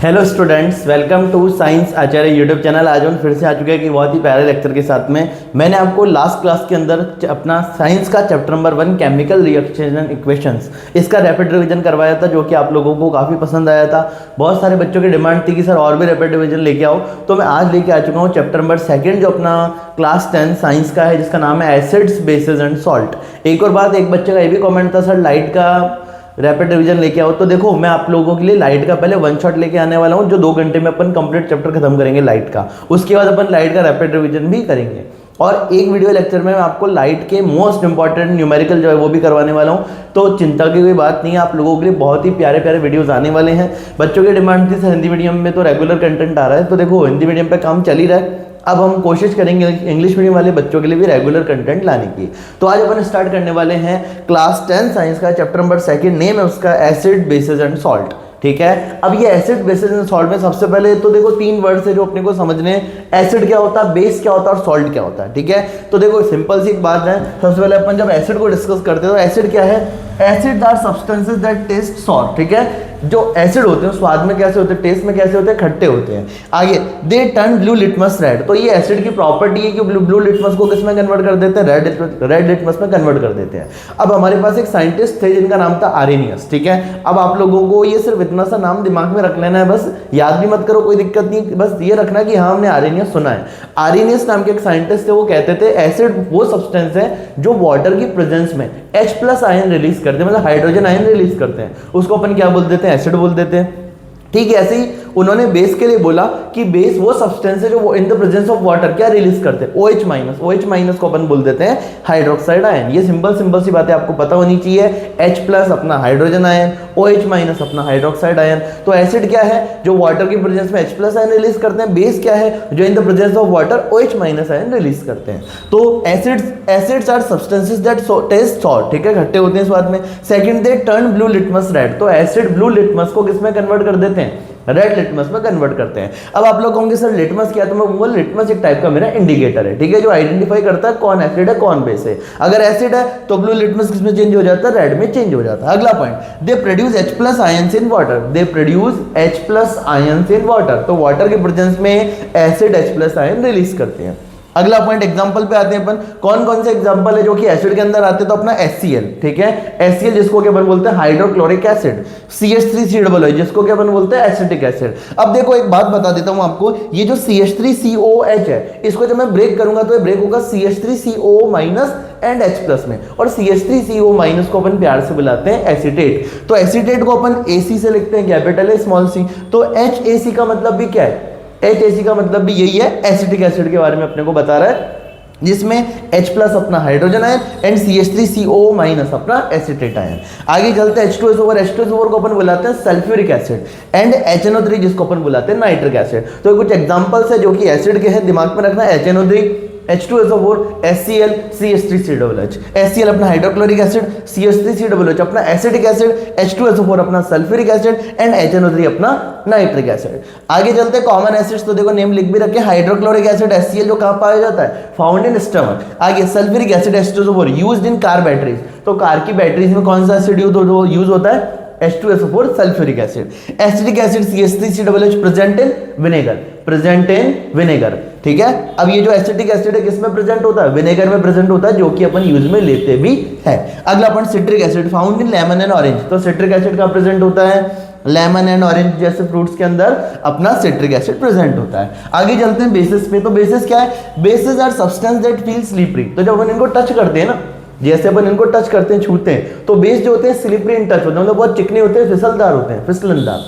Hello students, welcome to science Acharya YouTube channel. आज हम फिर से आ चुके हैं कि बहुत ही प्यारे लेक्चर के साथ में। मैंने आपको लास्ट क्लास के अंदर अपना साइंस का chapter number 1 chemical reaction and equations इसका रैपिड रिवीजन करवाया था, जो कि आप लोगों को काफ़ी पसंद आया था। बहुत सारे बच्चों की डिमांड थी कि सर और भी रैपिड रिवीजन लेके आओ, तो मैं आज लेके आ चुका हूँ चैप्टर नंबर 2 जो अपना क्लास 10 साइंस का है, जिसका नाम है एसिड्स बेसिस एंड सॉल्ट। एक और बात, एक बच्चे का ये भी कॉमेंट था, सर लाइट का रैपिड रिवीजन लेके आओ। तो देखो, मैं आप लोगों के लिए लाइट का पहले वन शॉट लेके आने वाला हूं, जो 2 घंटे में अपन कंप्लीट चैप्टर खत्म करेंगे लाइट का। उसके बाद अपन लाइट का रैपिड रिवीजन भी करेंगे, और एक वीडियो लेक्चर में मैं आपको लाइट के मोस्ट इंपॉर्टेंट न्यूमेरिकल जो है वो भी करवाने वाला हूं। तो चिंता की कोई बात नहीं है, आप लोगों के लिए बहुत ही प्यारे प्यारे वीडियोस आने वाले हैं। बच्चों की डिमांड थी सर हिंदी मीडियम में तो रेगुलर कंटेंट आ रहा है, तो देखो हिंदी मीडियम पे काम चल ही रहा है। अब हम कोशिश करेंगे इंग्लिश मीडियम वाले बच्चों के लिए भी रेगुलर कंटेंट लाने की। तो आज अपन स्टार्ट करने वाले हैं क्लास 10 साइंस का चैप्टर नंबर 2, नेम है उसका एसिड बेसिस एंड सॉल्ट। ठीक है, अब ये एसिड बेसिस एंड सॉल्ट में सबसे पहले तो देखो 3 वर्ड्स है जो अपने को समझने हैं। एसिड क्या होता है, बेस क्या होता है और सॉल्ट क्या होता है। ठीक है, तो देखो सिंपल सी एक बात है। सबसे पहले अपन जब एसिड को डिस्कस करते हैं तो एसिड क्या है, acid are substances that taste sour. ठीक है, जो एसिड होते हैं स्वाद में कैसे होते हैं, टेस्ट में कैसे होते हैं, खट्टे होते हैं। आगे, दे टर्न ब्लू लिटमस रेड। तो ये एसिड की प्रॉपर्टी है कि ब्लू लिटमस को किस में कन्वर्ट कर देते हैं, रेड लिटमस में कन्वर्ट कर देते हैं। अब हमारे पास एक साइंटिस्ट थे जिनका नाम था आरेनियस। ठीक है, अब आप लोगों को ये सिर्फ इतना सा नाम दिमाग में रख लेना है, बस याद भी मत करो, कोई दिक्कत नहीं, बस ये रखना कि हाँ हमने आरेनियस सुना है। आरेनियस नाम के एक साइंटिस्ट थे, वो कहते थे एसिड वो सब्सटेंस है जो वाटर की प्रेजेंस में H+ आयन रिलीज करते हैं, मतलब हाइड्रोजन आयन रिलीज करते हैं। उसको अपन क्या बोल देते हैं, एसिड बोल देते हैं। ठीक है, ऐसे ही उन्होंने बेस के लिए बोला कि बेस वो सब्सटेंस है जो in the presence of water क्या रिलीज करते हैं, OH- को अपन बोल देते हैं हाइड्रोक्साइड आयन। ये सिंपल सी बातें आपको पता होनी चाहिए। H+ अपना हाइड्रोजन आयन, OH- अपना हाइड्रोक्साइड आयन। तो एसिड क्या है, जो वाटर की प्रेजेंस में H+ आयन रिलीज करते हैं। बेस क्या है, जो in the presence of water OH- ion release करते हैं। तो acids are substances that taste salt. ठीक है, खट्टे होते हैं स्वाद में। Second, they turn blue litmus red. तो एसिड ब्लू लिटमस को किस में कन्वर्ट कर देते हैं, रेड लिटमस में कन्वर्ट करते हैं। अब आप लोग कहोगे सर लिटमस क्या, तो मैं वो लिटमस एक टाइप का मेरा इंडिकेटर है। ठीक है, जो आइडेंटिफाई करता है कौन एसिड है कौन बेस है। अगर एसिड है तो ब्लू लिटमस किस में चेंज हो जाता है, रेड में चेंज हो जाता है। अगला point, they produce H+ ions in water. They produce H+ ions in water. तो वाटर के प्रेजेंस में एसिड H+ आयन रिलीज करते हैं। अगला पॉइंट, एग्जांपल पे आते हैं अपन। कौन कौन से एग्जांपल है जो कि एसिड के अंदर आते हैं, तो अपना HCl। ठीक है, HCl जिसको क्या अपन बोलते हैं, हाइड्रोक्लोरिक एसिड। CH3COOH जिसको क्या अपन बोलते हैं, एसिटिक एसिड। अब देखो एक बात बता देता हूं आपको, ये जो CH3COOH है, इसको जब मैं ब्रेक करूंगा तो ये ब्रेक होगा CH3CO- एंड H+ में, और CH3CO- को अपन प्यार से बुलाते हैं एसीटेट। तो एसीटेट को अपन AC से लिखते हैं, कैपिटल है स्मॉल c। तो HAC का मतलब भी क्या है, HAC का मतलब भी यही है, एसिटिक एसिड के बारे में अपने को बता रहा है, जिसमें H+ अपना हाइड्रोजन आयन एंड CH3CO- अपना एसिटेट आयन। आगे चलते हैं H2SO4 को अपन बुलाते हैं सल्फ्यूरिक एसिड, एंड HNO3 जिसको अपन बुलाते हैं नाइट्रिक एसिड। तो कुछ एग्जांपल्स है जो कि एसिड के हैं, दिमाग में रखना। HNO3, H2SO4, HCl, CH3COOH। HCl अपना हाइड्रोक्लोरिक एसिड, CH3COOH अपना एसिटिक एसिड, H2SO4 अपना सल्फ्यूरिक एसिड एंड HNO3 अपना नाइट्रिक एसिड। आगे चलते हैं कॉमन एसिड्स, तो देखो नेम लिख भी रखे। हाइड्रोक्लोरिक एसिड HCl जो कहां पाया जाता है, फाउंड इन स्टमक। आगे sulphuric acid H2SO4 used in car batteries. तो कार की बैटरीज में कौन सा एसिड यूज होता है, H2SO4 sulphuric acid. Acetic acid CH3COOH present in vinegar. ठीक है, अब ये जो एसिटिक एसिड है किसमें प्रेजेंट होता है, विनेगर में प्रेजेंट होता है, जो कि अपन यूज में लेते भी है। अगला point, citric acid found in lemon and orange. तो सिट्रिक एसिड का प्रेजेंट होता है लेमन एंड ऑरेंज जैसे फ्रूट्स के अंदर अपना सिट्रिक एसिड प्रेजेंट होता है। आगे चलते हैं बेसिस पे। तो बेसिस क्या है, bases are substance that feel slippery. तो जब अपन इनको टच करते हैं ना, जैसे अपन इनको टच करते हैं, छूते हैं, तो बेस जो होते हैं स्लिपरी इन टच होते हैं, मतलब बहुत चिकने होते हैं, फिसलदार होते हैं, फिसलनदार।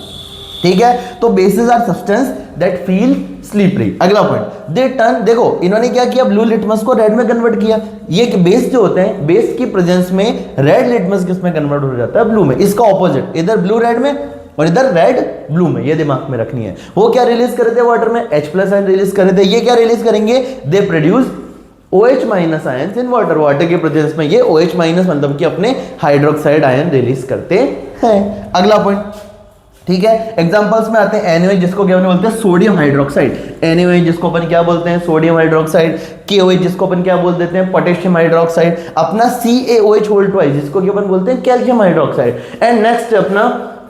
ठीक है, तो bases are substance that feel slippery. अगला पॉइंट, दे टर्न। देखो इन्होंने क्या किया, ब्लू लिटमस को रेड में कन्वर्ट किया। ये बेस जो होते हैं, बेस की प्रेजेंस में रेड लिटमस किस में कन्वर्ट हो जाता है, ब्लू में। इसका ऑपोजिट, इधर ब्लू रेड में और इधर रेड ब्लू में, ये दिमाग में रखनी है। वो क्या रिलीज कर रहे थे वाटर में, H+ आयन रिलीज कर रहे थे। ये क्या रिलीज करेंगे, they produce OH- ion in water. Water के प्रेजेंस में ये OH- मतलब कि अपने हाइड्रोक्साइड आयन रिलीज करते हैं। अगला पॉइंट, ठीक है, एग्जांपल्स में आते हैं NaOH जिसको क्या बोलते हैं, सोडियम हाइड्रोक्साइड। NaOH जिसको अपन क्या बोलते हैं, सोडियम हाइड्रोक्साइड। KOH जिसको अपन क्या बोल देते हैं, पोटेशियम हाइड्रोक्साइड। अपना CaOH होल ट्वाइस जिसको क्या अपन बोलते हैं, कैल्शियम हाइड्रोक्साइड। एंड नेक्स्ट अपना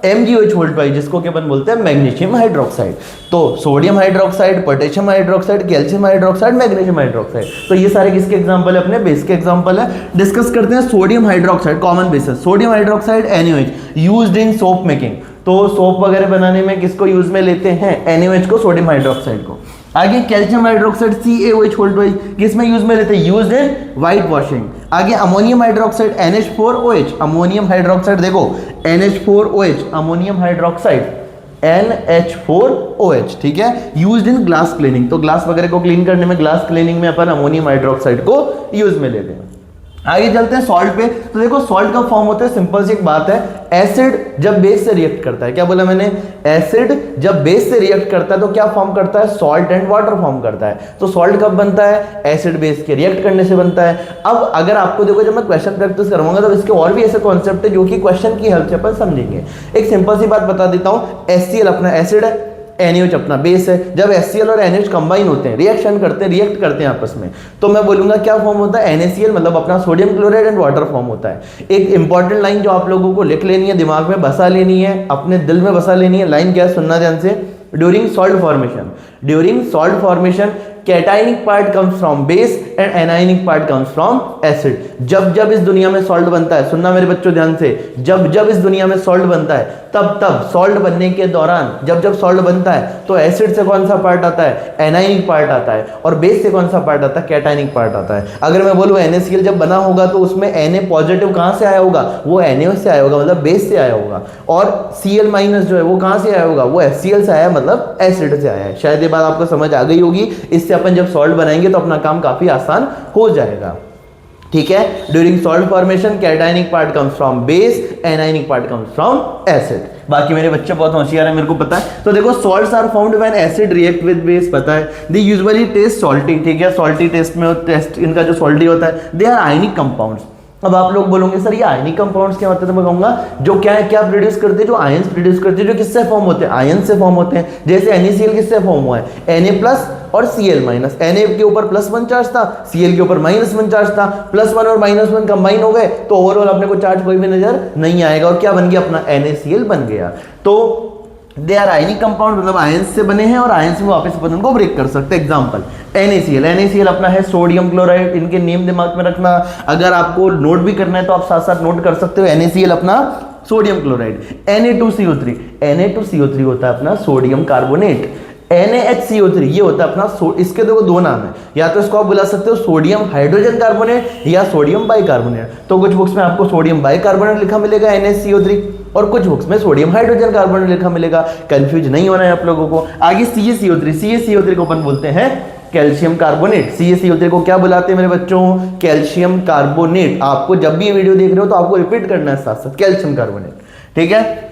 MgOH वोल्ट वाइज, जिसको कि अपन बोलते हैं मैग्नीशियम हाइड्रोक्साइड। तो sodium hydroxide, potassium hydroxide, calcium hydroxide, magnesium hydroxide, तो ये सारे किसके एग्जांपल है? अपने बेस के एग्जांपल है। डिस्कस करते हैं sodium hydroxide, common basis sodium hydroxide NaOH used in soap making. तो सोप वगैरह बनाने में किसको यूज में लेते हैं? NaOH को, सोडियम हाइड्रोक्साइड को। आगे कैल्शियम हाइड्रोक्साइड CaOH वोल्ट वाइज, किसमें यूज में लेते हैं? Used in white washing. आगे ammonium hydroxide NH4OH, ammonium hydroxide देखो NH4OH, अमोनियम हाइड्रोक्साइड NH4OH, ठीक है, यूज्ड इन ग्लास क्लीनिंग। तो ग्लास वगैरह को क्लीन करने में, ग्लास क्लीनिंग में अपन अमोनियम हाइड्रोक्साइड को यूज में लेते हैं। आगे चलते हैं सॉल्ट पे। तो देखो सॉल्ट का फॉर्म होता है, सिंपल सी एक बात है, एसिड जब बेस से रिएक्ट करता है, क्या बोला मैंने? एसिड जब बेस से रिएक्ट करता है तो क्या फॉर्म करता है? सॉल्ट एंड वाटर फॉर्म करता है। तो सॉल्ट कब बनता है? एसिड बेस के रिएक्ट करने से बनता है। अब अगर आपको देखो, जब मैं क्वेश्चन प्रैक्टिस करूंगा तो इसके और भी ऐसे कॉन्सेप्ट है जो कि क्वेश्चन की हेल्प से अपन समझेंगे। एक सिंपल सी बात बता देता हूं, HCl अपना एसिड है, NaOH अपना बेस है। जब HCl और NaOH कंबाइन होते हैं, रिएक्शन करते हैं, रिएक्ट करते हैं आपस में, तो मैं बोलूंगा क्या फॉर्म होता है? NaCl, मतलब अपना sodium chloride and water form होता है। एक इंपॉर्टेंट लाइन जो आप लोगों को लिख लेनी है, दिमाग में बसा लेनी है, अपने दिल में बसा लेनी है, लाइन क्या है? सुनना ध्यान से। During salt formation cationic part comes from base and anionic part comes from acid. जब जब इस दुनिया में सॉल्ट बनता है, सुनना मेरे बच्चों ध्यान से, जब जब इस दुनिया में सॉल्ट बनता है, तब तब सॉल्ट बनने के दौरान जब जब सॉल्ट बनता है तो एसिड से कौन सा पार्ट आता है? एनाइनिक पार्ट आता है। और बेस से कौन सा पार्ट आता है? कैटाइनिक पार्ट आता है। अगर मैं बोलूं NaCl जब बना होगा तो उसमें Na पॉजिटिव कहां से आया होगा? वो NaOH से आया होगा, मतलब बेस से आया होगा। और Cl माइनस जो है वो कहां से आया होगा? वो HCl से आया, मतलब एसिड से आया है। शायद ये बात आपको समझ आ गई होगी। इससे अपन जब सॉल्ट बनाएंगे तो अपना काम काफी आसान हो जाएगा, ठीक है। During salt formation cationic part comes from base, anionic part comes from acid. बाकी मेरे बच्चे बहुत होशियार है, मेरे को पता है। तो देखो salts are found when acid react with base, पता है। दे यूजुअली टेस्ट सॉल्टी, ठीक है, सॉल्टी टेस्ट में टेस्ट इनका जो सॉल्टी होता है। They are ionic compounds. अब आप लोग बोलोगे सर ये आयनिक कंपाउंड्स क्या होते हैं? तो मैं कहूंगा जो क्या है, क्या प्रोड्यूस करते हैं? जो आयंस प्रोड्यूस करते हैं, जो किससे फॉर्म होते हैं? आयन से फॉर्म होते हैं। जैसे NaCl किससे फॉर्म हुआ है? Na प्लस और Cl माइनस। Na के ऊपर +1 चार्ज था, Cl के ऊपर -1 चार्ज था, +1 और -1 कंबाइन हो गए तो ओवरऑल अपने को चार्ज कोई भी नजर नहीं आएगा। और क्या बन गया? अपना NaCl बन गया। तो दे आर आयनिक कंपाउंड, मतलब आयंस से बने हैं और आयंस में वापस अपन उनको ब्रेक कर सकते हैं। एग्जांपल NaCl अपना है सोडियम क्लोराइड। इनके नेम दिमाग में रखना, अगर आपको नोट भी करना है तो आप साथ साथ नोट कर सकते हो। NaCl अपना सोडियम क्लोराइड। Na2CO3 होता है अपना सोडियम कार्बोनेट। NaHCO3 ये होता है अपना इसके देखो दो नाम है, या तो इसको आप बुला सकते हो सोडियम हाइड्रोजन कार्बोनेट या सोडियम बाइकार्बोनेट। तो कुछ बुक्स में आपको सोडियम बाइकार्बोनेट लिखा मिलेगा NaCO3, और कुछ बुक्स में सोडियम हाइड्रोजन कार्बोनेट लिखा मिलेगा। कंफ्यूज नहीं होना है आप लोगों को। आगे CaCO3 को अपन बोलते हैं कैल्शियम कार्बोनेट। CaCO3 को क्या बुलाते हैं मेरे बच्चों? Calcium carbonate. आपको जब भी ये वीडियो देख रहे हो तो आपको रिपीट करना है साथ साथ, कैल्शियम कार्बोनेट, ठीक है।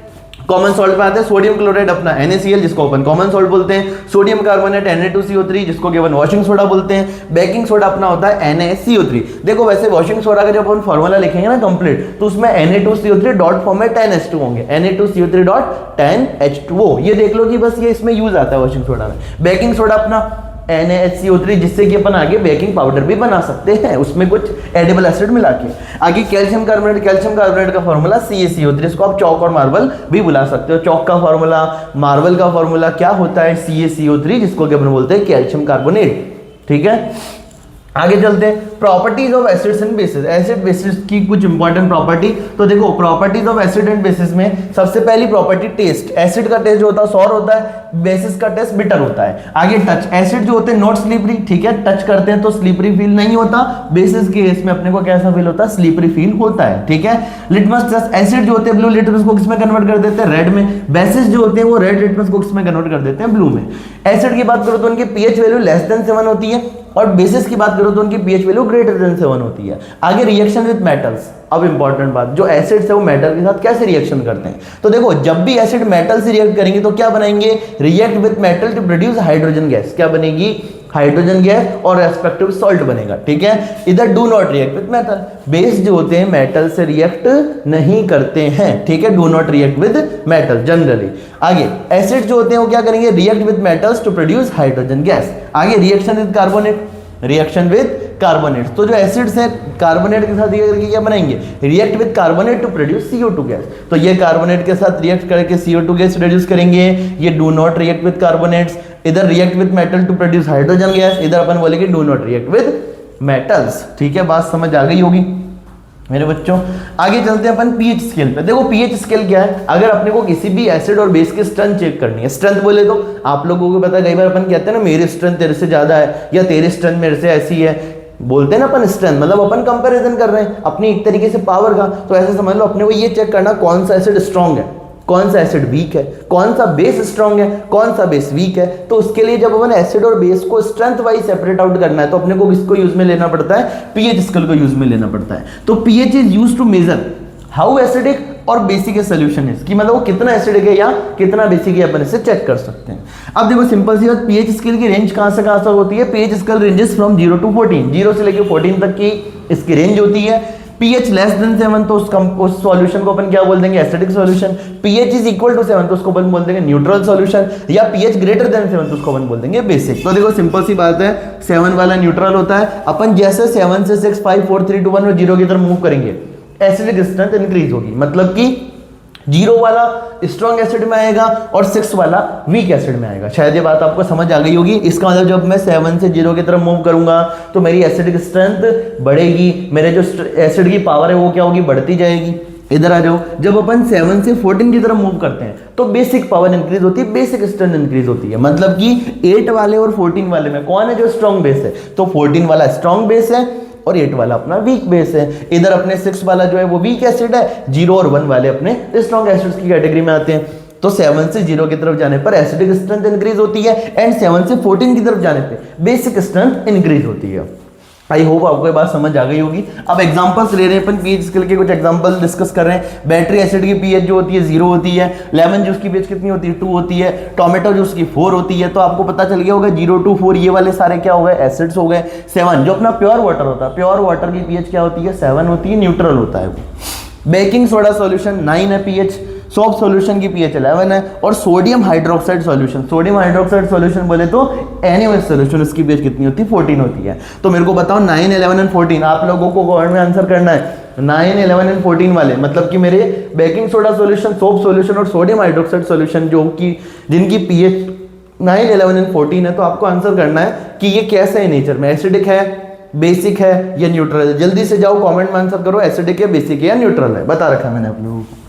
कॉमन सॉल्ट पे आते हैं सोडियम क्लोराइड अपना NaCl, जिसको अपन कॉमन सॉल्ट बोलते हैं। सोडियम कार्बोनेट Na2CO3, जिसको कि अपन वॉशिंग सोडा बोलते हैं। बेकिंग सोडा अपना होता है NaCO3। देखो वैसे वॉशिंग सोडा का जब अपन फॉर्मूला लिखेंगे ना कंप्लीट, तो उसमें Na2CO3 डॉट फॉर्म में 10H2 होंगे। Na2CO3 डॉट 10H2O, ये देख लो कि बस ये इसमें यूज आता है वॉशिंग सोडा में। बेकिंग सोडा अपना NaHCO3, जिससे कि अपन आगे बेकिंग पाउडर भी बना सकते हैं, उसमें कुछ एडिबल एसिड मिला के। आगे कैल्शियम कार्बोनेट का फॉर्मूला CaCO3, इसको आप चौक और मार्बल भी बुला सकते हो। चौक का फॉर्मूला, मार्बल का फॉर्मूला क्या होता है? CaCO3, जिसको कि अपन बोलते हैं कैल्शियम कार्बोनेट, ठीक है। आगे चलते हैं properties of acids and bases. Acid basis की कुछ इंपॉर्टेंट प्रॉपर्टी। तो देखो properties of acid and bases में सबसे पहली प्रॉपर्टी टेस्ट। एसिड का टेस्ट जो होता है सॉर होता है, बेसिस का टेस्ट बिटर होता है। आगे टच, एसिड जो होते हैं नॉट स्लिपरी, ठीक है, टच करते हैं तो स्लिपरी फील नहीं होता। बेसिस के केस में अपने को कैसा फील होता है? स्लिपरी फील होता है, ठीक है। लिटमस टेस्ट, एसिड जो होते हैं ब्लू लिटमस को किसमें कन्वर्ट कर देते हैं? रेड में। बेसिस जो होते हैं वो रेड लिटमस को किसमें कन्वर्ट कर देते हैं? ब्लू में। एसिड की बात करो तो उनकी पीएच वैल्यू लेस देन 7 होती है, और बेसिस की बात करो तो उनकी पीएच वैल्यू ग्रेटर देन 7 होती है। आगे रिएक्शन विद मेटल्स। अब इंपॉर्टेंट बात, जो एसिड्स है वो मेटल के साथ कैसे रिएक्शन करते हैं? तो देखो जब भी एसिड मेटल से रिएक्ट करेंगे तो क्या बनाएंगे? React with metal to produce hydrogen gas. क्या बनेगी? हाइड्रोजन गैस, और रेस्पेक्टिव सॉल्ट बनेगा, ठीक है। इधर do not react with metal. Base जो होते हैं मेटल से रिएक्ट नहीं करते हैं, ठीक है, do not react with metal generally. आगे एसिड जो होते हैं वो क्या करेंगे? React with metals to produce hydrogen gas. आगे reaction with carbonate, reaction with carbonate. तो जो एसिड्स हैं कार्बोनेट के साथ रिएक्ट करके क्या बनाएंगे, react with carbonate to produce CO2 gas. तो ये कार्बोनेट के साथ रिएक्ट करके CO2 गैस प्रोड्यूस करेंगे। ये do not react with carbonates, इधर react with metal to produce hydrogen gas, इधर अपन बोलेंगे do not react with metals. ठीक है, बात समझ आ गई होगी मेरे बच्चों। आगे चलते हैं अपन पीएच स्केल पे। देखो पीएच स्केल क्या है, अगर अपने को किसी भी एसिड और बेस की स्ट्रेंथ चेक करनी है, स्ट्रेंथ बोले तो आप लोगों को पता है, कई बार अपन कहते हैं ना मेरी स्ट्रेंथ तेरे से ज्यादा है या तेरी स्ट्रेंथ मेरे से ऐसी है, बोलते हैं ना अपन स्ट्रेंथ, मतलब अपन कंपैरिजन कर रहे हैं अपनी एक तरीके से पावर का। तो ऐसे समझ लो अपने को ये चेक करना कौन सा एसिड स्ट्रांग है, कौन सा एसिड वीक है, कौन सा बेस स्ट्रांग है, कौन सा बेस वीक है। तो उसके लिए जब अपन एसिड और बेस को स्ट्रेंथ वाइज सेपरेट आउट करना है तो अपने को किसको यूज में लेना पड़ता है, पीएच स्केल को यूज में लेना पड़ता है। तो pH is used to measure how acidic और बेसिक ए सोल्यूशन इज, कि मतलब वो कितना एसिडिक है या कितना बेसिक है, अपन इसे चेक कर सकते हैं। अब देखो सिंपल सी बात, पीएच स्केल की रेंज कहां से होती है, pH scale ranges from 0 to 14, 0 से लेकर 14 तक की इसकी रेंज होती है। pH लेस देन 7 तो उस सॉल्यूशन को अपन क्या बोल देंगे, acidic solution. pH is equal to 7 तो उसको अपन बोल देंगे न्यूट्रल सॉल्यूशन, या pH ग्रेटर देन 7 तो उसको अपन बोल देंगे बेसिक। तो देखो सिंपल सी बात है, 7 वाला न्यूट्रल होता है। अपन जैसे 7 से 6 5 4 3 2 1 और 0 की तरफ मूव करेंगे एसिडिक स्ट्रेंथ इंक्रीज होगी, मतलब कि 0 वाला स्ट्रॉन्ग एसिड में आएगा और 6 वाला वीक एसिड में आएगा। शायद ये बात आपको समझ आ गई होगी। इसका मतलब जब मैं 7 से 0 की तरफ मूव करूंगा तो मेरी एसिडिक स्ट्रेंथ बढ़ेगी, मेरे जो एसिड की पावर है वो क्या होगी, बढ़ती जाएगी। इधर आ जाओ, जब अपन 7 से 14 की तरफ मूव करते हैं तो बेसिक पावर इंक्रीज होती है, बेसिक स्ट्रेंथ इंक्रीज होती है। मतलब कि 8 वाले और 14 वाले में कौन है जो स्ट्रॉन्ग बेस है, तो 14 वाला स्ट्रॉन्ग बेस है और 8 वाला अपना वीक बेस है। इधर अपने 6 वाला जो है वो वीक एसिड है, 0 और 1 वाले अपने स्ट्रॉन्ग एसिड्स की कैटेगरी में आते हैं। तो 7 से 0 की तरफ जाने पर एसिडिक स्ट्रेंथ इंक्रीज होती है एंड 7 से 14 की तरफ जाने पे बेसिक स्ट्रेंथ इंक्रीज होती है। आई होप आपको ये बात समझ आ गई होगी। अब एग्जांपल्स ले रहे हैं अपन, पीएच स्केल के कुछ एग्जांपल डिस्कस कर रहे हैं। बैटरी एसिड की पीएच जो होती है 0 होती है, लेमन जूस की पीएच कितनी होती है 2 होती है, टोमेटो जूस की 4 होती है। तो आपको पता चल गया होगा 0 to 4 ये वाले सारे क्या हो गए, एसिड्स हो गए। 7 जो अपना प्योर वाटर होता है, प्योर वाटर की पीएच क्या होती है 7 होती है, न्यूट्रल होता है वो। बेकिंग सोडा सॉल्यूशन 9 है पीएच, सोप सॉल्यूशन की पीएच 11 है, और sodium hydroxide solution, sodium hydroxide solution बोले तो NaOH सॉल्यूशन, उसकी पीएच कितनी होती है 14 होती है। तो मेरे को बताओ 9 11 एंड 14 आप लोगों को गवर्नमेंट में आंसर करना है। 9 11 एंड 14 वाले मतलब कि मेरे baking soda solution, soap solution और सोडियम हाइड्रोक्साइड सॉल्यूशन जो कि जिनकी पीएच 9 11 एंड 14 है, तो आपको आंसर करना है कि ये कैसे है नेचर में, एसिडिक है, बेसिक है या न्यूट्रल है। जल्दी से जाओ कमेंट में आंसर करो, एसिडिक है, बेसिक है या न्यूट्रल है, बता रखा मैंने आप लोगों को।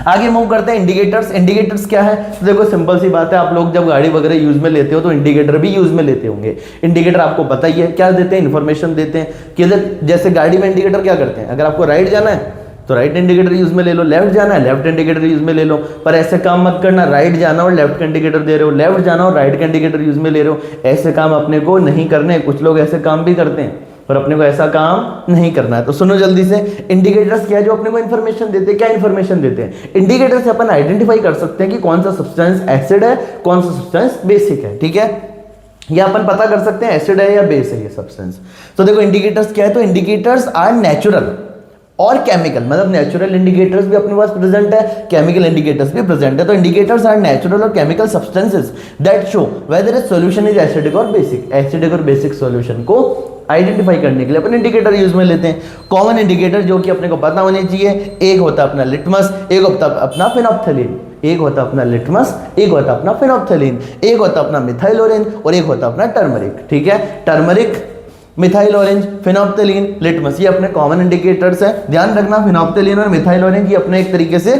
आगे मूव करते हैं इंडिकेटर्स। इंडिकेटर्स क्या है, तो देखो सिंपल सी बात है, आप लोग जब गाड़ी वगैरह यूज में लेते हो तो इंडिकेटर भी यूज में लेते होंगे। इंडिकेटर आपको पता ही है क्या देते हैं, इन्फॉर्मेशन देते हैं कि जैसे गाड़ी में इंडिकेटर क्या करते हैं, अगर आपको राइट जाना है तो राइट इंडिकेटर यूज में ले लो, लेफ्ट जाना है लेफ्ट इंडिकेटर यूज में ले लो। पर ऐसे काम मत करना राइट जाना और लेफ्ट का इंडिकेटर दे रहे हो, लेफ्ट जाना और राइट का इंडिकेटर यूज में ले रहे हो, ऐसे काम अपने को नहीं करने। कुछ लोग ऐसे काम भी करते हैं पर अपने को ऐसा काम नहीं करना है। तो सुनो जल्दी से, इंडिकेटर्स क्या है जो अपने को इन्फॉर्मेशन देते हैं, क्या इन्फॉर्मेशन देते हैं। इंडिकेटर से अपन आइडेंटिफाई कर सकते हैं कि कौन सा सब्सटेंस एसिड है, कौन सा सब्सटेंस बेसिक है, ठीक है। या अपन पता कर सकते हैं एसिड है या बेस है ये सब्सटेंस। तो देखो इंडिकेटर्स क्या है, तो इंडिकेटर्स आर नेचुरल और केमिकल, मतलब नेचुरल इंडिकेटर्स भी अपने पास प्रेजेंट है, केमिकल इंडिकेटर्स भी प्रेजेंट है। तो इंडिकेटर्स आर नेचुरल और chemical substances that show whether a solution is acidic और बेसिक। एसिडिक और बेसिक सॉल्यूशन को आइडेंटिफाई करने के लिए अपन इंडिकेटर यूज में लेते हैं। कॉमन इंडिकेटर जो कि अपने को पता होने चाहिए, एक होता है अपना लिटमस, एक होता है अपना फिनोप्थलीन, एक होता है अपना लिटमस, एक होता है अपना फिनोप्थलीन, एक होता है अपना मिथाइल ऑरेंज और एक होता है अपना टर्मरिक, ठीक है। Turmeric, methyl orange, phenolphthalein, litmus ये अपने कॉमन इंडिकेटर्स हैं। ध्यान रखना फिनोप्थलीन और मिथाइल ऑरेंज ये अपने एक तरीके से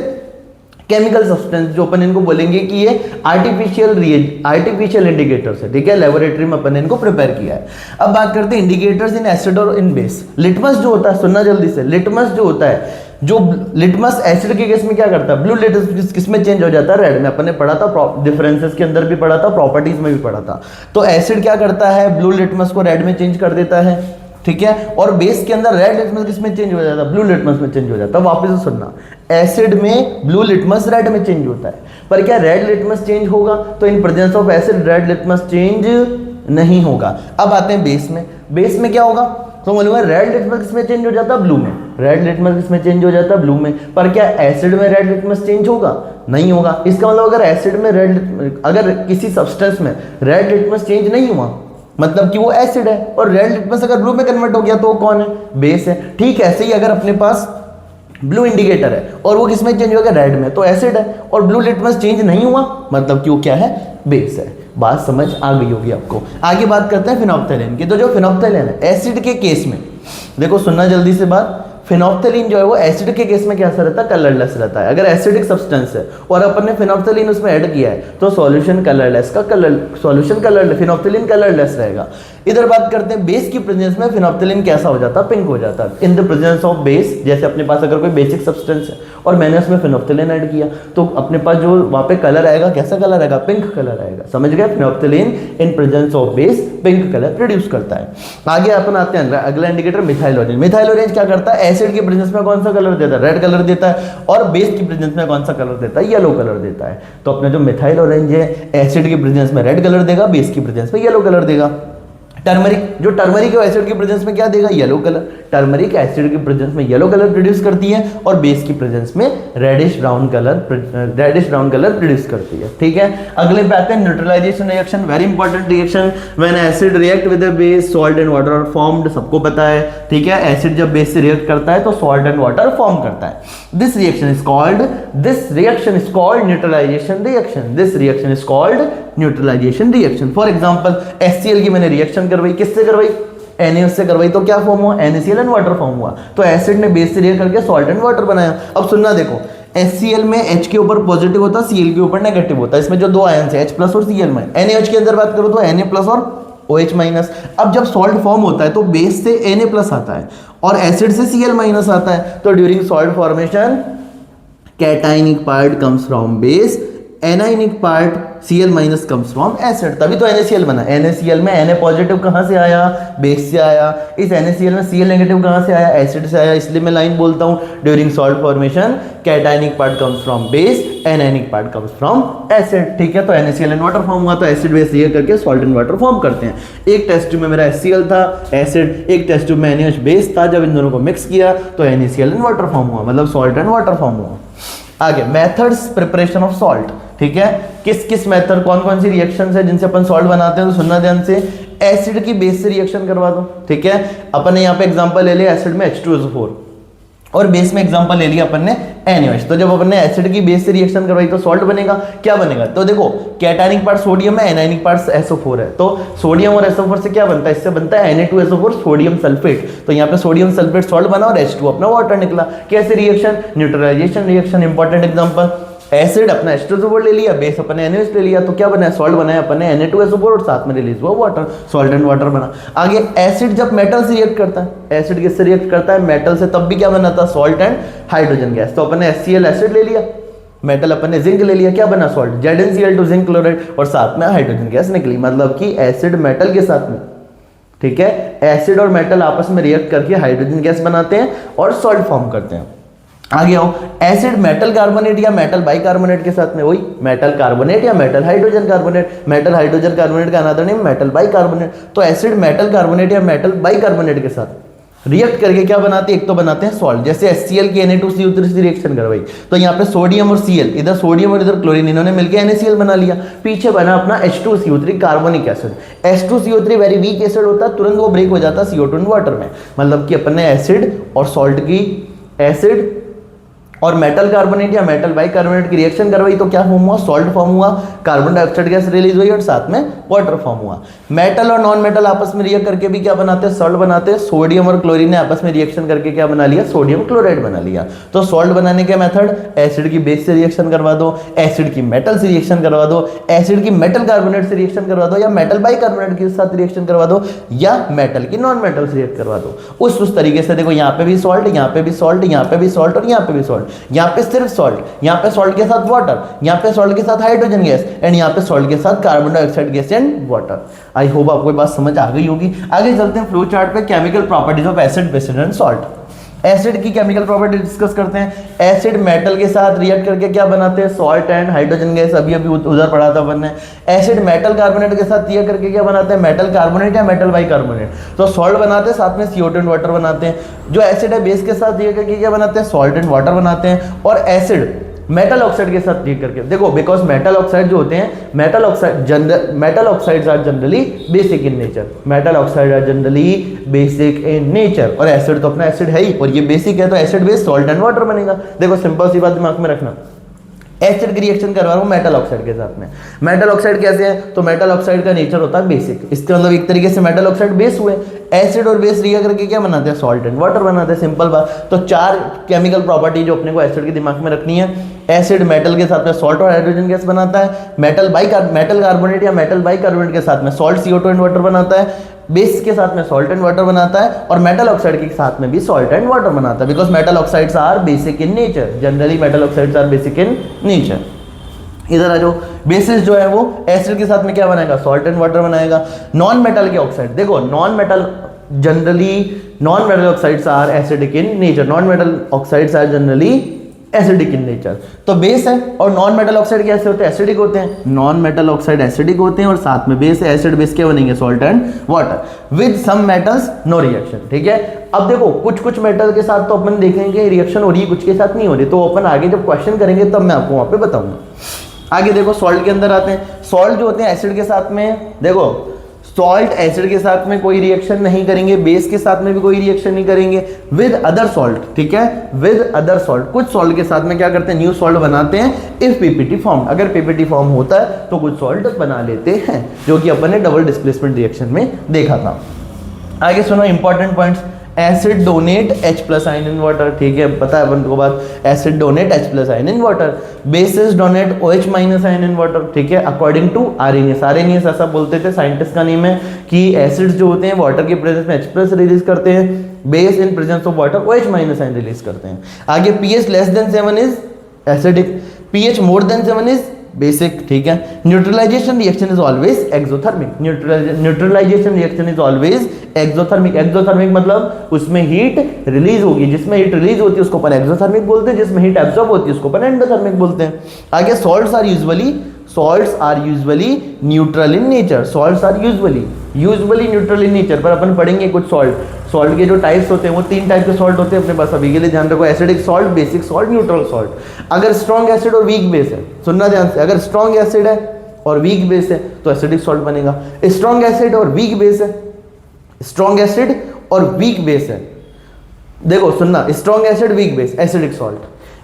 केमिकल सब्सटेंस जो अपन इनको बोलेंगे कि ये आर्टिफिशियल इंडिकेटर्स है, ठीक है। लेबोरेटरी में अपन इनको प्रिपेयर किया है। अब बात करते हैं इंडिकेटर्स इन एसिड और इन बेस। लिटमस जो होता है, सुनना जल्दी से, लिटमस जो होता है, जो लिटमस एसिड के केस में क्या करता है, ब्लू लिटमस किस में चेंज हो जाता है, रेड में। अपन ने पढ़ा था, डिफरेंसेस के अंदर भी पढ़ा था, प्रॉपर्टीज में भी पढ़ा था। तो एसिड क्या करता है, ब्लू लिटमस को रेड में चेंज कर देता है, ठीक है। और बेस के अंदर रेड लिटमस किस में चेंज हो जाता है, ब्लू लिटमस में चेंज हो जाता है। वापस से सुनना, एसिड में ब्लू लिटमस रेड में चेंज होता है, पर क्या रेड लिटमस चेंज होगा, तो इन presence of acid red litmus change नहीं होगा। अब आते हैं बेस में। बेस में क्या होगा, तो मालूम है रेड लिटमस किसमें चेंज हो जाता है, ब्लू में। रेड लिटमस किसमें चेंज हो जाता है, ब्लू में। पर क्या एसिड में रेड लिटमस चेंज होगा, नहीं होगा। इसका मतलब अगर एसिड में अगर किसी सब्सटेंस में रेड लिटमस चेंज नहीं हुआ मतलब कि वो एसिड है, और रेड लिटमस अगर ब्लू में कन्वर्ट हो गया तो वो कौन है, बेस है। ठीक ऐसे ही अगर अपने पास ब्लू इंडिकेटर है और वो किस में चेंज हो गया, रेड में, तो एसिड है, और ब्लू लिटमस चेंज नहीं हुआ मतलब कि वो क्या है, बेस है। बात समझ आ गई होगी आपको। आगे बात करते हैं फिनोप्थेलिन की। तो जो फिनोप्थेलिन है एसिड के केस में, देखो सुनना जल्दी से बात, फिनोप्थेलिन जो है वो एसिड के केस में कैसा रहता है, कलरलेस रहता है। अगर एसिडिक सब्सटेंस है और अपन ने फिनोप्थेलिन उसमें ऐड किया है तो सॉल्यूशन कलरलेस का सॉल्यूशन कलर फिनोप्थेलिन कलरलेस रहेगा। इधर बात करते हैं बेस की प्रेजेंस में फिनोप्थेलिन कैसा हो जाता है, पिंक हो जाता है इन द प्रेजेंस ऑफ बेस। जैसे अपने पास अगर कोई बेसिक सब्सटेंस है और मैंने उसमें फिनोप्थेलिन ऐड किया तो अपने पास जो वहां पे कलर आएगा, कैसा कलर आएगा, पिंक कलर आएगा। समझ गए, phenolphthalein in presence of base pink colour produce करता है। आगे अपन आते हैं अगला indicator methyl orange. Methyl orange क्या करता है, एसिड की प्रेजेंस में कौन सा कलर देता है, रेड कलर देता है, और बेस की प्रेजेंस में कौन सा कलर देता है, येलो कलर देता है। तो अपने जो मिथाइल ऑरेंज है एसिड की प्रेजेंस में रेड कलर देगा, बेस की प्रेजेंस में येलो कलर देगा। टर्मरिक, जो टर्मरिक है एसिड की प्रेजेंस में क्या देगा, येलो कलर। टर्मरिक एसिड की प्रेजेंस में येलो कलर प्रोड्यूस करती है और बेस की प्रेजेंस में रेडिश ब्राउन कलर प्रोड्यूस करती है। ठीक है, अगले पे आते हैं neutralisation reaction, very important reaction. When acid react with a base salt and water are formed, सबको पता है। ठीक है, एसिड जब बेस से रिएक्ट करता है तो सॉल्ट एंड वाटर फॉर्म करता है। This reaction is called neutralisation reaction. This reaction is called neutralisation reaction. For example HCl की मैंने रिएक्शन करवाई, किससे करवाई, NaOH से करवाई, तो क्या फॉर्म हुआ, NaCl एंड वाटर फॉर्म हुआ। तो एसिड ने बेस से रिएक्ट करके सॉल्ट एंड वाटर बनाया। अब सुनना देखो, HCl में H के ऊपर पॉजिटिव होता है, Cl के ऊपर नेगेटिव होता है। इसमें जो दो आयन है H प्लस और Cl में, NaOH के अंदर बात करो तो Na प्लस और OH माइनस। अब जब सॉल्ट फॉर्म होता है तो बेस से Na प्लस आता है और एसिड से Cl माइनस आता है। तो during salt formation cationic part comes from base, anionic part Cl minus comes from acid, तभी तो NaCl बना। NaCl में Na पॉजिटिव कहाँ से आया, बेस से आया। इस NaCl में Cl नेगेटिव कहाँ से आया, एसिड से आया। इसलिए मैं लाइन बोलता हूँ, during salt formation cationic part comes from base, anionic part comes from acid. ठीक है, तो NaCl एंड वाटर फॉर्म हुआ, तो एसिड बेस रिएक्ट करके सॉल्ट एंड वाटर फॉर्म करते हैं। एक टेस्ट ट्यूब में मेरा HCl था एसिड, एक टेस्ट ट्यूब में NaOH बेस था। जब इन दोनों को मिक्स किया तो NaCl एंड वाटर फॉर्म हुआ, मतलब सॉल्ट एंड वाटर फॉर्म हुआ। आगे मेथड्स प्रिपरेशन ऑफ सॉल्ट। ठीक है, किस किस मेथड, कौन कौन सी रिएक्शंस है जिनसे अपन सॉल्ट बनाते हैं, तो सुनना ध्यान से। एसिड की बेस से रिएक्शन करवा दो। ठीक है, अपन ने यहाँ पे एग्जांपल ले लिया एसिड में H2SO4 और बेस में एग्जांपल ले लिया अपन ने NaOH। तो जब अपन ने एसिड की बेस से रिएक्शन करवाई तो सॉल्ट बनेगा। क्या बनेगा, तो देखो कैटायनिक पार्ट सोडियम है, एनायनिक पार्ट SO4 है। तो सोडियम और SO4 से क्या बनता है, इससे बनता है Na2SO4 सोडियम सल्फेट। तो यहाँ पे सोडियम सल्फेट सॉल्ट बना और H2 अपना वाटर निकला। कैसे reaction, neutralisation reaction. Important example, acid अपना H2SO4 ले लिया, बेस अपन ने NaOH ले लिया, तो क्या बना, सॉल्ट बनाया अपन ने Na2SO4 और साथ में रिलीज हुआ वाटर, सॉल्ट एंड वाटर बना। आगे एसिड जब मेटल से रिएक्ट करता है, एसिड किससे रिएक्ट करता है, मेटल से, तब भी क्या बनाता, सॉल्ट एंड हाइड्रोजन गैस। तो अपन ने HCl एसिड ले लिया, मेटल अपन ने जिंक ले लिया, क्या बना, सॉल्ट, ZnCl2 जिंक क्लोराइड, और साथ में हाइड्रोजन गैस निकली। मतलब कि एसिड मेटल के साथ में, ठीक है, एसिड और मेटल आपस में रिएक्ट करके हाइड्रोजन गैस बनाते हैं और सॉल्ट फॉर्म करते हैं। आगे आओ, एसिड मेटल कार्बोनेट या मेटल बाइकार्बोनेट के साथ में, वही मेटल कार्बोनेट या metal hydrogen carbonate. Metal hydrogen carbonate का अनदर नेम मेटल बाइकार्बोनेट। तो एसिड मेटल कार्बोनेट या मेटल बाइकार्बोनेट के साथ रिएक्ट करके क्या बनाते हैं, एक तो बनाते हैं सॉल्ट। जैसे HCl की Na2CO3 से रिएक्शन करवाई तो यहाँ पे सोडियम और Cl, इधर सोडियम और इधर क्लोरीन, इन्होंने मिलकर NaCl बना लिया। पीछे बना अपना H2CO3 carbonic acid. H2CO3 very weak acid होता है, तुरंत वो ब्रेक हो जाता है CO2 इन वाटर में। मतलब कि अपन ने एसिड और सॉल्ट की, एसिड और मेटल कार्बोनेट या मेटल बाइकार्बोनेट की रिएक्शन करवाई तो क्या फॉर्म हुआ, सॉल्ट फॉर्म हुआ, कार्बन डाइऑक्साइड गैस रिलीज हुई और साथ में वाटर फॉर्म हुआ। मेटल और नॉन मेटल आपस में रिएक्ट करके भी क्या बनाते हैं, सॉल्ट बनाते हैं। सोडियम और क्लोरीन ने आपस में रिएक्शन करके क्या बना लिया, सोडियम क्लोराइड बना लिया। तो सॉल्ट बनाने के मेथड, एसिड की बेस से रिएक्शन करवा दो, एसिड की मेटल से रिएक्शन करवा दो, एसिड की मेटल कार्बोनेट से रिएक्शन करवा दो, या मेटल बाइकार्बोनेट के साथ रिएक्शन करवा दो, या मेटल की नॉन मेटल से रिएक्ट करवा दो। उस तरीके से देखो, यहाँ पे भी सॉल्ट, यहाँ पे भी सॉल्ट, यहाँ पे भी सॉल्ट और यहाँ पे भी सॉल्ट। यहाँ पे सिर्फ सॉल्ट, यहाँ पे सॉल्ट के साथ वाटर, यहाँ पे सॉल्ट के साथ हाइड्रोजन गैस, एंड यहाँ पे सॉल्ट के साथ carbon dioxide gas and water. I hope आपको ये बात समझ आ गई होगी। आगे चलते हैं फ्लो चार्ट पे, chemical properties of acid, base and salt. Acid की केमिकल प्रॉपर्टी डिस्कस करते हैं। एसिड मेटल के साथ रिएक्ट करके क्या बनाते हैं, सॉल्ट एंड हाइड्रोजन गैस, अभी अभी उधर पढ़ा था अपन ने। एसिड मेटल कार्बोनेट के साथ रिएक्ट करके क्या बनाते हैं, मेटल कार्बोनेट या मेटल बाइकार्बोनेट। तो सॉल्ट बनाते हैं, साथ में CO2 एंड वाटर बनाते हैं। जो एसिड है बेस के साथ रिएक्ट करके क्या बनाते हैं, सॉल्ट एंड वाटर बनाते हैं। और एसिड मेटल ऑक्साइड के साथ ट्रीट करके देखो, बिकॉज मेटल ऑक्साइड जो होते हैं, metal oxides are generally basic in nature, metal oxide are generally basic in nature, और एसिड तो अपना एसिड है ही, और ये बेसिक है तो acid base salt and water बनेगा। देखो सिंपल सी बात दिमाग में रखना, एसिड की रिएक्शन करवा रहा हूं मेटल ऑक्साइड के साथ में। मेटल ऑक्साइड कैसे है, तो मेटल ऑक्साइड का नेचर होता है बेसिक, इसका मतलब एक तरीके से मेटल ऑक्साइड बेस हुए, एसिड और बेस रिएक्ट करके क्या बनाते हैं, सॉल्ट एंड वाटर बनाते हैं, सिंपल बात। तो 4 केमिकल प्रॉपर्टी जो अपने को एसिड के दिमाग में रखनी है, एसिड मेटल के साथ में सॉल्ट और हाइड्रोजन गैस बनाता है, मेटल कार्बोनेट या मेटल बाइकार्बोनेट के साथ में सॉल्ट CO2 एंड वाटर बनाता है, बेस के साथ में सॉल्ट एंड वाटर बनाता है, और मेटल ऑक्साइड के साथ में भी सॉल्ट एंड वाटर बनाता है, because metal oxides are basic in nature, generally metal oxides are basic in nature. इधर आ जाओ, बेसिस जो है वो एसिड के साथ में क्या बनाएगा, सॉल्ट एंड वाटर बनाएगा। नॉन मेटल के ऑक्साइड, देखो non metal oxides are acidic in nature, non metal oxides are generally acidic in nature. तो बेस है, और नॉन मेटल ऑक्साइड कैसे होते हैं, एसिडिक होते हैं, नॉन मेटल ऑक्साइड एसिडिक होते हैं, और साथ में बेस है, एसिड बेस क्या बनेंगे, salt and water with some metals no reaction. ठीक है, अब देखो कुछ मेटल के साथ तो अपन देखेंगे रिएक्शन हो रही है, कुछ के साथ नहीं हो रही, तो अपन आगे जब क्वेश्चन करेंगे तब मैं आपको वहां पे बताऊंगा। आगे देखो सॉल्ट के अंदर आते हैं, सॉल्ट जो होते हैं एसिड के साथ में, देखो सॉल्ट एसिड के साथ में कोई रिएक्शन नहीं करेंगे, बेस के साथ में भी कोई रिएक्शन नहीं करेंगे, विद अदर सॉल्ट, ठीक है, विद अदर सॉल्ट, कुछ सॉल्ट के साथ में क्या करते हैं, न्यू सॉल्ट बनाते हैं, इफ पीपीटी फॉर्म, अगर पीपीटी फॉर्म होता है तो कुछ सॉल्ट बना लेते हैं, जो कि अपन ने डबल डिस्प्लेसमेंट रिएक्शन में देखा था। आगे सुनो important points, acid donate H+ ion in water, ठीक है, पता है अपन को बात, acid donate H+ ion in water, basis donate OH- ion in water, ठीक है, अकॉर्डिंग टू आरएनएस। आरएनएस ऐसा बोलते थे, साइंटिस्ट का नेम है कि एसिड्स जो होते हैं वाटर के प्रेजेंस में H+ रिलीज करते हैं, base in presence of water OH- ion release करते हैं। आगे pH less than 7 is acidic, pH more than 7 is basic, ठीक है। Neutralisation reaction is always exothermic, neutralisation reaction is always exothermic, exothermic मतलब उसमें heat release होगी, जिसमें heat release होती है उसको अपन एक्सोथर्मिक बोलते हैं, जिसमें हीट एब्जॉर्ब होती है उसको अपन एंडोथर्मिक बोलते हैं। आगे salts are usually neutral in nature, salts are usually neutral in nature, पर अपन पढ़ेंगे कुछ सॉल्ट के जो टाइप्स होते हैं वो 3 टाइप के सॉल्ट होते हैं अपने पास, अभी के लिए ध्यान रखो, acidic salt, basic salt, neutral salt. अगर स्ट्रॉन्ग एसिड और वीक बेस है, सुनना ध्यान से, अगर स्ट्रॉन्ग एसिड है और वीक बेस है तो एसिडिक सॉल्ट बनेगा। स्ट्रॉन्ग एसिड और वीक बेस है, स्ट्रॉन्ग एसिड और वीक बेस है, देखो सुनना, strong acid weak base acidic salt,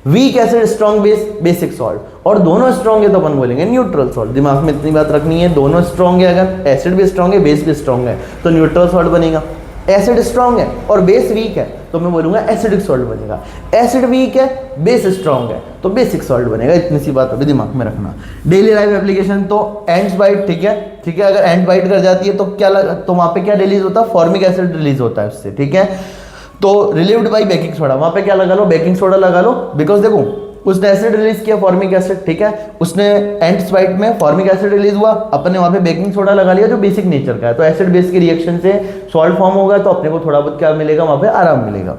weak acid strong base basic salt, और दोनों स्ट्रॉन्ग है तो अपन बोलेंगे न्यूट्रल सॉल्ट। दिमाग में इतनी बात रखनी है, दोनों स्ट्रॉन्ग है, अगर एसिड भी स्ट्रॉन्ग है बेस भी स्ट्रॉन्ग है तो न्यूट्रल सॉल्ट बनेगा। एसिड स्ट्रॉन्ग है और बेस वीक है तो मैं बोलूंगा एसिडिक सॉल्ट बनेगा। एसिड वीक है बेस स्ट्रॉन्ग है तो बेसिक सॉल्ट बनेगा। इतनी सी बात अभी दिमाग में रखना। डेली लाइफ एप्लीकेशन तो एंड्स बाइट, ठीक है, अगर एंड बाइट कर जाती है तो क्या तो वहां पे क्या रिलीज होता है, फॉर्मिक एसिड रिलीज होता है उससे, ठीक है। तो रिलीव्ड बाई बेकिंग सोडा, वहां पे क्या लगा लो, बेकिंग सोडा लगा लो, बिकॉज देखो उसने एसिड रिलीज किया फॉर्मिक एसिड, ठीक है, उसने एंड्स बाइट में फॉर्मिक एसिड रिलीज हुआ, अपन ने वहां पे बेकिंग सोडा लगा लिया जो बेसिक नेचर का है, तो एसिड बेस की रिएक्शन से सॉल्ट फॉर्म होगा तो अपने को थोड़ा बहुत क्या मिलेगा, वहां पे आराम मिलेगा।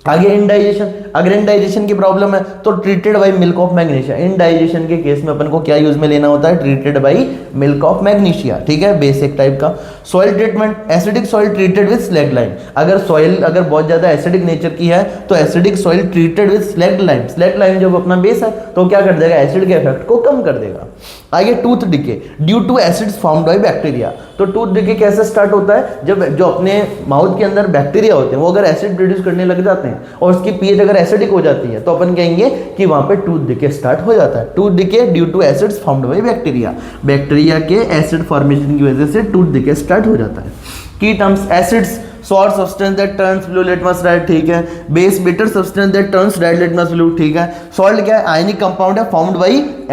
आगे इंडाइजेशन, अगर इंडाइजेशन की प्रॉब्लम है तो treated by milk of magnesia. Indigestion के केस में अपन को क्या यूज में लेना होता है, treated by milk of magnesia, ठीक है, बेसिक टाइप का। Soil treatment, acidic soil treated with slag lime, अगर सॉइल अगर बहुत ज्यादा एसिडिक नेचर की है तो acidic soil treated with slag lime, slag lime जब अपना बेस है तो क्या कर देगा, एसिड के इफेक्ट को कम कर देगा। आगे tooth decay due to acids formed by bacteria, तो टूथ डिके कैसे स्टार्ट होता है, जब जो अपने माउथ के अंदर बैक्टीरिया होते हैं वो अगर एसिड प्रोड्यूस करने लग जाते हैं और उसकी पीएच अगर एसिडिक हो जाती है तो अपन कहेंगे कि वहां पे टूथ डिके स्टार्ट हो जाता है। Tooth decay due to acids formed by bacteria, bacteria के एसिड फॉर्मेशन की वजह से टूथ डिके स्टार्ट हो जाता है। की terms, acids sour substance that turns blue litmus red, ठीक है, base bitter substance that turns red litmus blue, ठीक है। salt क्या है, आयनिक कंपाउंड है formed by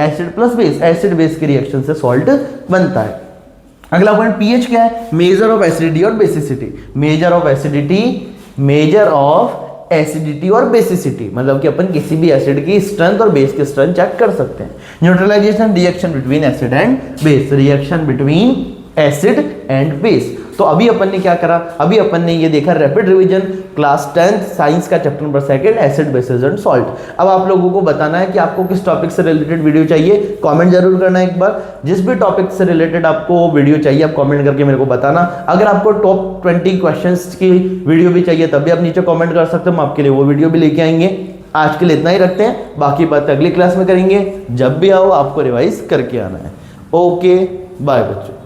acid plus base, acid base की रिएक्शन से salt बनता है। अगला पॉइंट pH क्या है, मेजर ऑफ एसिडिटी और basicity, measure of acidity, measure of acidity और बेसिसिटी, मतलब कि अपन किसी भी एसिड की स्ट्रेंथ और बेस की स्ट्रेंथ चेक कर सकते हैं। Neutralisation, reaction between acid and base, reaction between acid and base. तो अभी अपन ने क्या करा, अभी अपन ने ये देखा rapid revision class 10th science का chapter number 2 acid bases and salt. अब आप लोगों को बताना है कि आपको किस टॉपिक से रिलेटेड वीडियो चाहिए, कमेंट जरूर करना एक बार। जिस भी टॉपिक से रिलेटेड आपको वीडियो चाहिए आप कमेंट करके मेरे को बताना। अगर आपको टॉप 20 क्वेश्चंस की वीडियो भी चाहिए तब भी आप नीचे कमेंट कर सकते हो, हम आपके लिए वो वीडियो भी लेके आएंगे। आज के लिए इतना ही रखते हैं, बाकी बात अगली क्लास में करेंगे। जब भी आओ आपको रिवाइज करके आना है। ओके बाय बच्चों।